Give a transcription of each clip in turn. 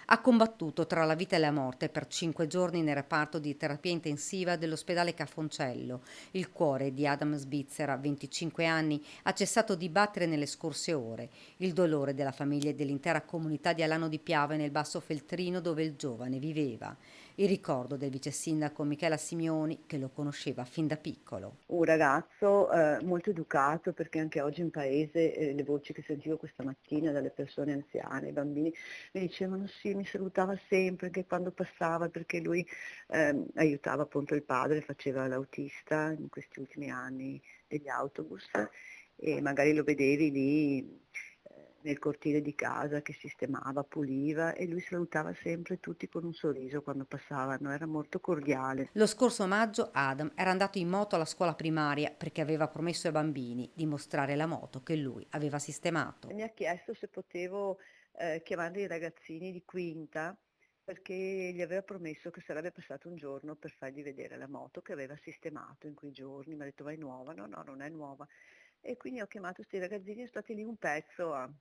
Ha combattuto tra la vita e la morte per 5 giorni nel reparto di terapia intensiva dell'ospedale Cafoncello. Il cuore di Adam Svizzera, 25 anni, ha cessato di battere nelle scorse ore. Il dolore della famiglia e dell'intera comunità di Alano di Piave nel Basso Feltrino dove il giovane viveva. Il ricordo del vice sindaco Michela Simioni che lo conosceva fin da piccolo. Un ragazzo molto educato, perché anche oggi in paese le voci che sentivo questa mattina dalle persone anziane, i bambini, mi dicevano sì, mi salutava sempre anche quando passava, perché lui aiutava appunto il padre, faceva l'autista in questi ultimi anni degli autobus e magari lo vedevi lì nel cortile di casa che sistemava, puliva e lui salutava sempre tutti con un sorriso quando passavano, era molto cordiale. Lo scorso maggio Adam era andato in moto alla scuola primaria perché aveva promesso ai bambini di mostrare la moto che lui aveva sistemato. Mi ha chiesto se potevo chiamare i ragazzini di quinta perché gli aveva promesso che sarebbe passato un giorno per fargli vedere la moto che aveva sistemato in quei giorni. Mi ha detto ma è nuova? No, no, non è nuova. E quindi ho chiamato questi ragazzini, sono stati lì un pezzo a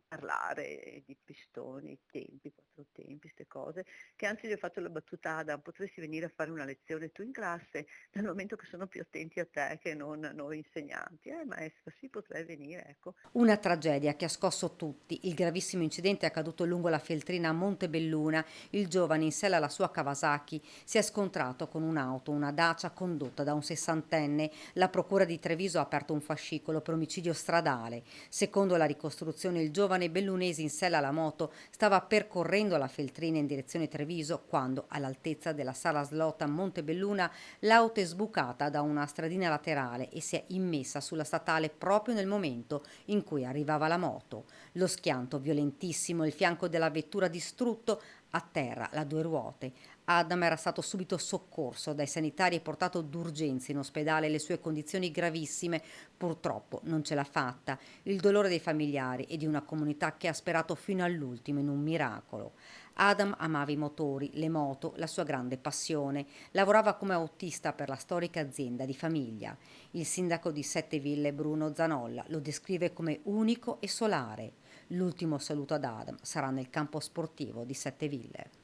parlare di pistoni, tempi, quattro tempi, queste cose, che anzi gli ho fatto la battuta: Adam, potresti venire a fare una lezione tu in classe, dal momento che sono più attenti a te che non a noi insegnanti. Maestra, sì, potrei venire, ecco. Una tragedia che ha scosso tutti. Il gravissimo incidente è accaduto lungo la Feltrina a Montebelluna. Il giovane in sella alla sua Kawasaki si è scontrato con un'auto, una Dacia condotta da un sessantenne. La procura di Treviso ha aperto un fascicolo per omicidio stradale. Secondo la ricostruzione, il giovane bellunese in sella alla moto stava percorrendo la Feltrina in direzione Treviso quando, all'altezza della Sala Slota a Montebelluna, l'auto è sbucata da una stradina laterale e si è immessa sulla statale proprio nel momento in cui arrivava la moto. Lo schianto violentissimo, il fianco della vettura distrutto, a terra la due ruote. Adam era stato subito soccorso dai sanitari e portato d'urgenza in ospedale. Le sue condizioni gravissime purtroppo non ce l'ha fatta. Il dolore dei familiari e di una comunità che ha sperato fino all'ultimo in un miracolo. Adam amava i motori, le moto, la sua grande passione. Lavorava come autista per la storica azienda di famiglia. Il sindaco di Sette Ville, Bruno Zanolla, lo descrive come unico e solare. L'ultimo saluto ad Adam sarà nel campo sportivo di Sette Ville.